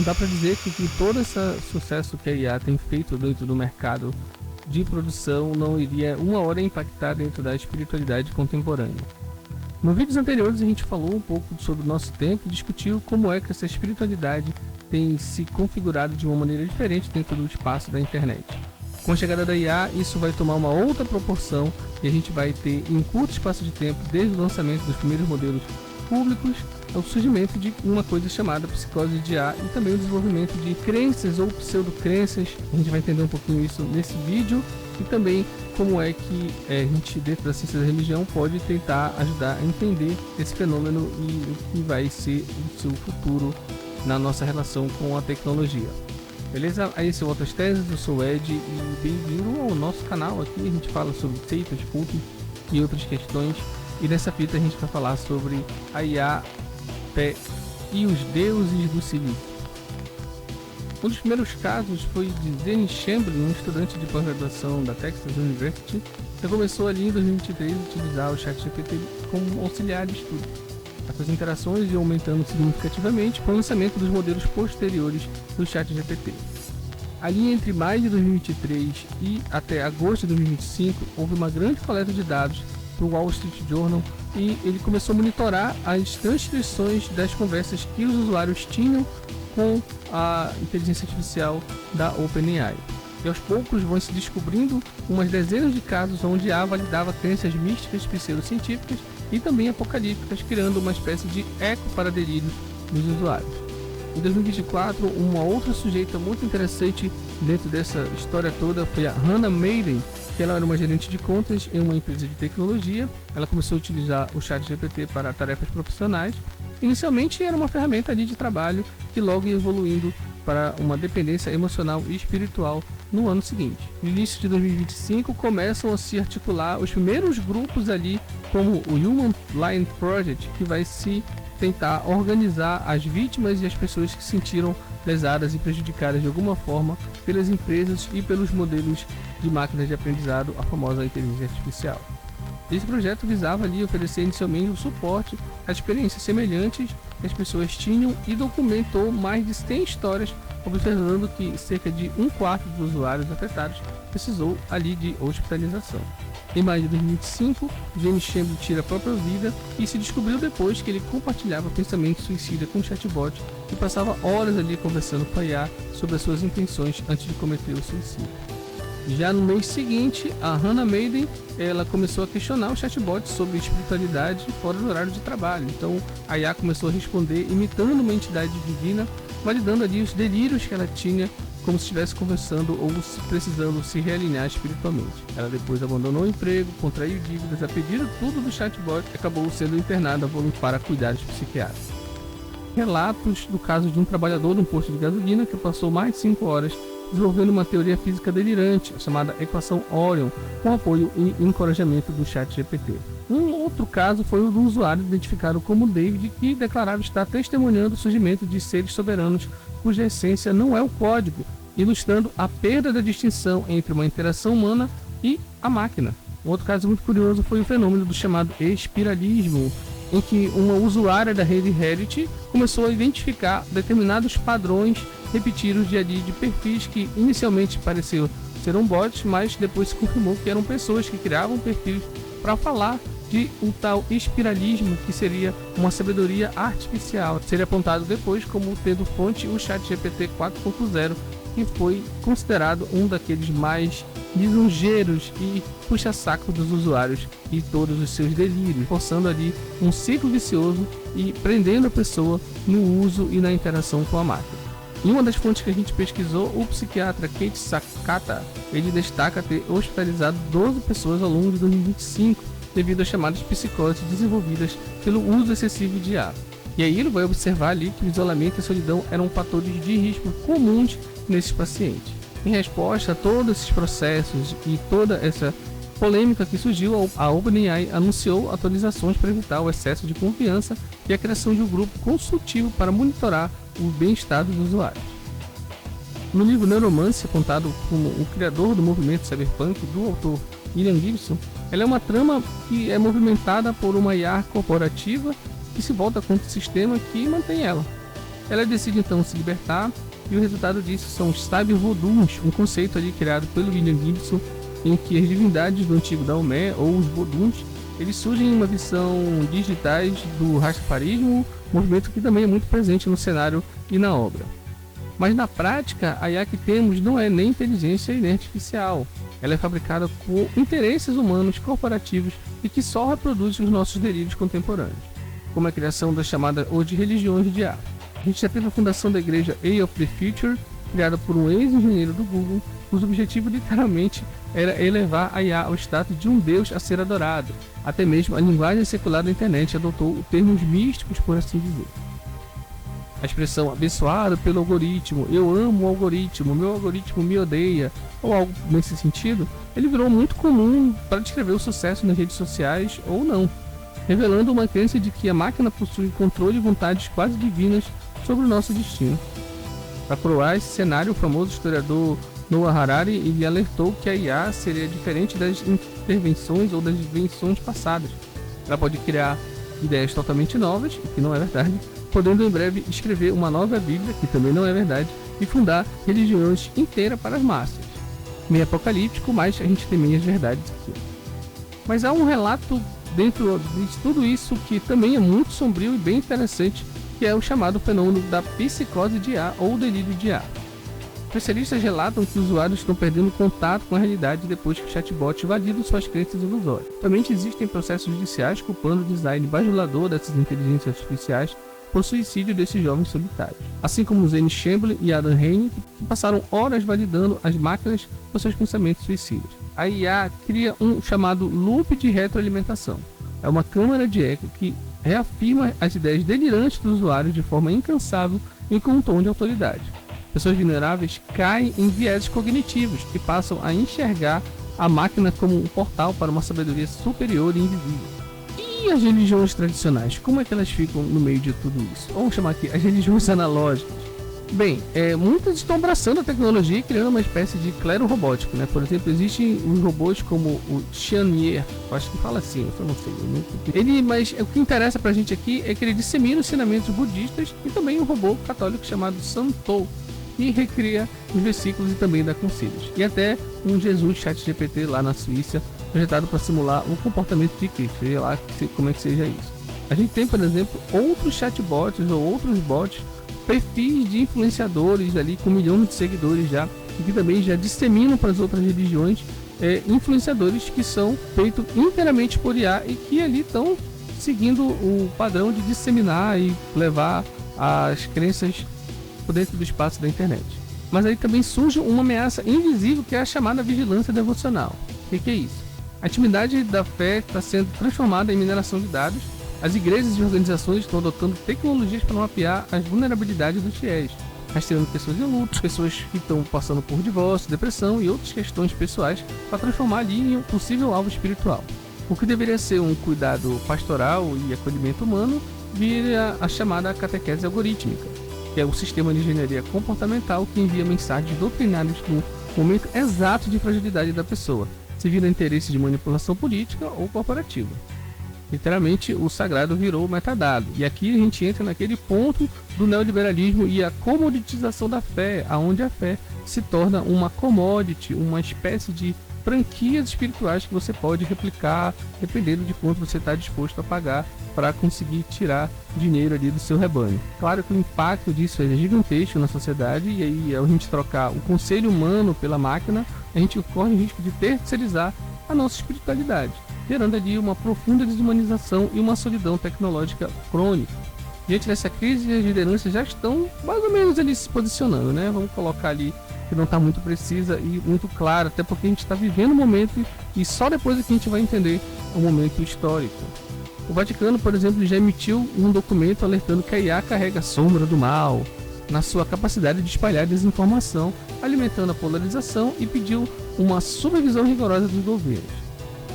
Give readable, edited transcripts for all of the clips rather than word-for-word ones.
dá para dizer que todo esse sucesso que a IA tem feito dentro do mercado de produção não iria uma hora impactar dentro da espiritualidade contemporânea. Nos vídeos anteriores a gente falou um pouco sobre o nosso tempo e discutiu como é que essa espiritualidade tem se configurado de uma maneira diferente dentro do espaço da internet. Com a chegada da IA, isso vai tomar uma outra proporção e a gente vai ter, em curto espaço de tempo, desde o lançamento dos primeiros modelos públicos, ao surgimento de uma coisa chamada psicose de IA e também o desenvolvimento de crenças ou pseudocrenças. A gente vai entender um pouquinho isso nesse vídeo e também como é que a gente, dentro da ciência da religião, pode tentar ajudar a entender esse fenômeno e o que vai ser o seu futuro na nossa relação com a tecnologia. Beleza? Esse é o Outras Teses, eu sou o Ed e bem-vindo ao nosso canal. Aqui a gente fala sobre seitas, cultos e outras questões. E nessa fita a gente vai falar sobre a IA e os deuses do silício. Um dos primeiros casos foi de Zenny Chamberlain, um estudante de pós-graduação da Texas University, que começou ali em 2023 a utilizar o ChatGPT como auxiliar de estudo. Essas interações iam aumentando significativamente com o lançamento dos modelos posteriores do ChatGPT. Ali entre maio de 2023 e até agosto de 2025, houve uma grande coleta de dados para o Wall Street Journal e ele começou a monitorar as transcrições das conversas que os usuários tinham com a inteligência artificial da OpenAI. E aos poucos vão se descobrindo umas dezenas de casos onde a IA validava crenças místicas, pseudocientíficas e também apocalípticas, criando uma espécie de eco para delírios dos usuários. Em 2024, uma outra sujeita muito interessante dentro dessa história toda foi a Hannah Maiden, que ela era uma gerente de contas em uma empresa de tecnologia. Ela começou a utilizar o ChatGPT para tarefas profissionais. Inicialmente era uma ferramenta ali de trabalho que logo ia evoluindo para uma dependência emocional e espiritual no ano seguinte. No início de 2025 começam a se articular os primeiros grupos ali, como o Human Line Project, que vai se tentar organizar as vítimas e as pessoas que se sentiram lesadas e prejudicadas de alguma forma pelas empresas e pelos modelos de máquinas de aprendizado, a famosa inteligência artificial. Esse projeto visava ali oferecer inicialmente o suporte a experiências semelhantes que as pessoas tinham e documentou mais de 100 histórias, observando que cerca de um quarto dos usuários afetados precisou ali de hospitalização. Em maio de 2025, Zenny Chamberlain tira a própria vida e se descobriu depois que ele compartilhava pensamentos suicidas com o chatbot e passava horas ali conversando com a IA sobre as suas intenções antes de cometer o suicídio. Já no mês seguinte, a Hannah Maiden ela começou a questionar o chatbot sobre espiritualidade fora do horário de trabalho. Então a IA começou a responder imitando uma entidade divina, validando ali os delírios que ela tinha, como se estivesse conversando ou precisando se realinhar espiritualmente. Ela depois abandonou o emprego, contraiu dívidas a pedido tudo do chatbot e acabou sendo internada para cuidados psiquiátricos. Relatos do caso de um trabalhador de um posto de gasolina que passou mais de 5 horas desenvolvendo uma teoria física delirante, chamada equação Orion, com apoio e encorajamento do ChatGPT. Um outro caso foi o do usuário identificado como David, que declarava estar testemunhando o surgimento de seres soberanos cuja essência não é o código, ilustrando a perda da distinção entre uma interação humana e a máquina. Um outro caso muito curioso foi o fenômeno do chamado espiralismo, em que uma usuária da rede Reddit começou a identificar determinados padrões repetidos de perfis que inicialmente pareciam ser bots, mas depois se confirmou que eram pessoas que criavam perfis para falar de um tal espiralismo, que seria uma sabedoria artificial. Seria apontado depois como tendo fonte o ChatGPT 4.0, que foi considerado um daqueles mais lisonjeiros e puxa-saco dos usuários e todos os seus delírios, forçando ali um ciclo vicioso e prendendo a pessoa no uso e na interação com a máquina. Em uma das fontes que a gente pesquisou, o psiquiatra Kate Sakata, ele destaca ter hospitalizado 12 pessoas ao longo de 2025 devido às chamadas psicoses desenvolvidas pelo uso excessivo de IA. E aí ele vai observar ali que o isolamento e a solidão eram fatores de risco comuns nesses pacientes. Em resposta a todos esses processos e toda essa polêmica que surgiu, a OpenAI anunciou atualizações para evitar o excesso de confiança e a criação de um grupo consultivo para monitorar o bem-estar dos usuários. No livro Neuromancer, contado como o criador do movimento cyberpunk, do autor William Gibson, ela é uma trama que é movimentada por uma IA corporativa que se volta contra o sistema que mantém ela. ela decide então se libertar, e o resultado disso são os cyber-voduns, um conceito ali criado pelo William Gibson, em que as divindades do antigo Daomé, ou os voduns, eles surgem em uma visão digitais do rastafarismo, movimento que também é muito presente no cenário e na obra. Mas na prática, a IA que temos não é nem inteligência e nem artificial. Ela é fabricada por interesses humanos corporativos e que só reproduzem os nossos delírios contemporâneos, como a criação das chamadas hoje religiões de IA. A gente já teve a fundação da igreja Eye of the Future, criada por um ex-engenheiro do Google, cujo objetivo literalmente era elevar a IA ao status de um deus a ser adorado. Até mesmo a linguagem secular da internet adotou termos místicos, por assim dizer. A expressão abençoado pelo algoritmo, eu amo o algoritmo, meu algoritmo me odeia, ou algo nesse sentido, ele virou muito comum para descrever o sucesso nas redes sociais ou não, revelando uma crença de que a máquina possui controle e vontades quase divinas sobre o nosso destino. Para provar esse cenário, o famoso historiador Noah Harari ele alertou que a IA seria diferente das intervenções ou das invenções passadas. Ela pode criar ideias totalmente novas, o que não é verdade, podendo em breve escrever uma nova Bíblia, que também não é verdade, e fundar religiões inteiras para as massas. Meio apocalíptico, mas a gente tem meias verdades aqui. Mas há um relato dentro de tudo isso que também é muito sombrio e bem interessante, que é o chamado fenômeno da psicose de IA ou delírio de IA. Especialistas relatam que os usuários estão perdendo contato com a realidade depois que o chatbot invadiram suas crenças ilusórias. Também existem processos judiciais culpando o design bajulador dessas inteligências artificiais por suicídio desses jovens solitários, assim como Zane Chamberlain e Adam Heine, que passaram horas validando as máquinas por seus pensamentos suicidas. A IA cria um chamado loop de retroalimentação. É uma câmara de eco que reafirma as ideias delirantes dos usuários de forma incansável e com um tom de autoridade. Pessoas vulneráveis caem em vieses cognitivos e passam a enxergar a máquina como um portal para uma sabedoria superior e invisível. E as religiões tradicionais, como é que elas ficam no meio de tudo isso? Vamos chamar aqui as religiões analógicas. Bem, muitas estão abraçando a tecnologia e criando uma espécie de clero robótico, né? Por exemplo, existem os robôs como o Xiannier, acho que fala assim, eu não sei. Mas o que interessa pra gente aqui é que ele dissemina os ensinamentos budistas e também um robô católico chamado Santou, que recria os versículos e também dá conselhos. E até um Jesus ChatGPT lá na Suíça, projetado para simular o comportamento de Cristo, seja lá como é que seja isso. A gente tem, por exemplo, outros chatbots ou outros bots, perfis de influenciadores ali com milhões de seguidores já, e que também já disseminam para as outras religiões influenciadores que são feitos inteiramente por IA e que ali estão seguindo o padrão de disseminar e levar as crenças por dentro do espaço da internet. Mas aí também surge uma ameaça invisível que é a chamada vigilância devocional. O que é isso? A intimidade da fé está sendo transformada em mineração de dados. As igrejas e organizações estão adotando tecnologias para mapear as vulnerabilidades dos fiéis, rastreando pessoas em luto, pessoas que estão passando por divórcio, depressão e outras questões pessoais para transformar ali em um possível alvo espiritual. O que deveria ser um cuidado pastoral e acolhimento humano vira a chamada catequese algorítmica, que é o sistema de engenharia comportamental que envia mensagens doutrinárias no momento exato de fragilidade da pessoa, servindo a interesse de manipulação política ou corporativa. Literalmente, o sagrado virou metadado. E aqui a gente entra naquele ponto do neoliberalismo e a comoditização da fé, aonde a fé se torna uma commodity, uma espécie de franquias espirituais que você pode replicar dependendo de quanto você está disposto a pagar para conseguir tirar dinheiro ali do seu rebanho. Claro que o impacto disso é gigantesco na sociedade, e aí ao gente trocar o conselho humano pela máquina, a gente corre o risco de terceirizar a nossa espiritualidade, gerando ali uma profunda desumanização e uma solidão tecnológica crônica. Diante dessa crise, as lideranças já estão mais ou menos ali se posicionando, né? Vamos colocar ali que não está muito precisa e muito clara, até porque a gente está vivendo um momento e só depois é que a gente vai entender o momento histórico. O Vaticano, por exemplo, já emitiu um documento alertando que a IA carrega a sombra do mal na sua capacidade de espalhar desinformação, alimentando a polarização, e pediu uma supervisão rigorosa dos governos.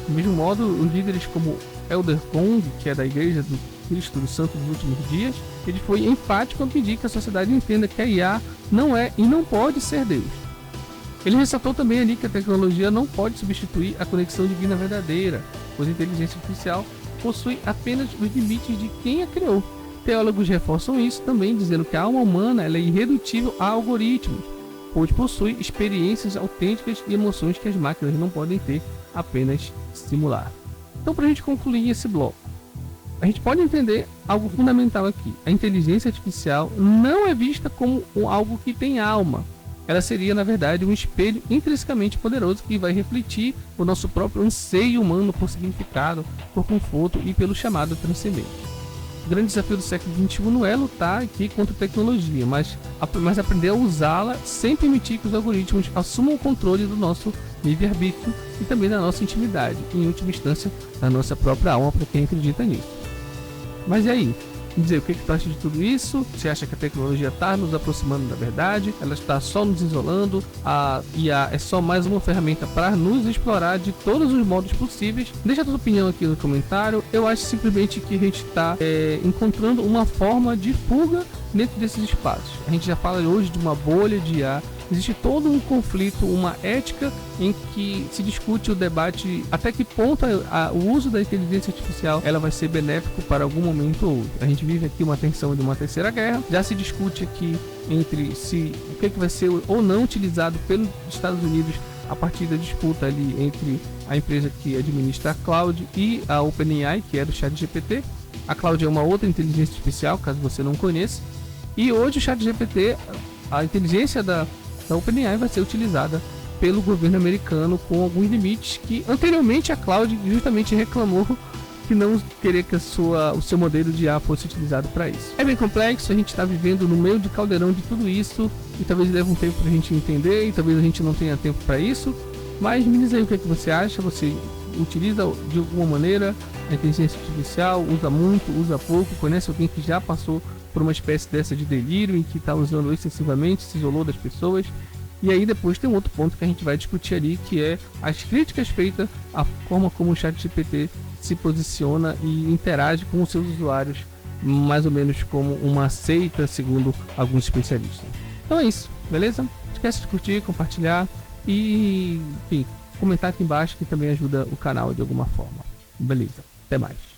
Do mesmo modo, os líderes como Elder Kong, que é da Igreja do Cristo do Santo dos Últimos Dias, ele foi enfático ao pedir que a sociedade entenda que a IA não é e não pode ser Deus. Ele ressaltou também ali que a tecnologia não pode substituir a conexão divina verdadeira, pois a inteligência artificial possui apenas os limites de quem a criou. Teólogos reforçam isso também, dizendo que a alma humana ela é irredutível a algoritmos, pois possui experiências autênticas e emoções que as máquinas não podem ter, apenas simular. Então, para a gente concluir esse bloco, a gente pode entender algo fundamental aqui. A inteligência artificial não é vista como algo que tem alma. Ela seria, na verdade, um espelho intrinsecamente poderoso que vai refletir o nosso próprio anseio humano por significado, por conforto e pelo chamado transcendente. O grande desafio do século XXI não é lutar aqui contra a tecnologia, mas aprender a usá-la sem permitir que os algoritmos assumam o controle do nosso livre-arbítrio e também da nossa intimidade, e, em última instância, da nossa própria alma, para quem acredita nisso. Mas e aí? Me dizer, o que tu acha de tudo isso? Você acha que a tecnologia está nos aproximando da verdade? Ela está só nos isolando? A IA é só mais uma ferramenta para nos explorar de todos os modos possíveis? Deixa a tua opinião aqui no comentário. Eu acho simplesmente que a gente está encontrando uma forma de fuga dentro desses espaços. A gente já fala hoje de uma bolha de IA. Existe todo um conflito, uma ética em que se discute o debate até que ponto o uso da inteligência artificial ela vai ser benéfico para algum momento ou outro. A gente vive aqui uma tensão de uma terceira guerra. Já se discute aqui entre o que vai ser ou não utilizado pelos Estados Unidos a partir da disputa ali entre a empresa que administra a Cloud e a OpenAI, que é do ChatGPT. A Cloud é uma outra inteligência artificial, caso você não conheça. E hoje o ChatGPT, a inteligência da OpenAI vai ser utilizada pelo governo americano com alguns limites que anteriormente a Cloud justamente reclamou que não queria que o seu modelo de IA fosse utilizado para isso. É bem complexo, a gente está vivendo no meio de caldeirão de tudo isso e talvez leve um tempo para a gente entender e talvez a gente não tenha tempo para isso, mas me diz aí o que você acha. Você utiliza de alguma maneira a inteligência artificial, usa muito, usa pouco, conhece alguém que já passou por uma espécie dessa de delírio em que está usando excessivamente, se isolou das pessoas? E aí depois tem um outro ponto que a gente vai discutir ali, que é as críticas feitas à forma como o ChatGPT se posiciona e interage com os seus usuários, mais ou menos como uma seita, segundo alguns especialistas. Então é isso, beleza? Não esquece de curtir, compartilhar e, enfim, comentar aqui embaixo que também ajuda o canal de alguma forma. Beleza, até mais.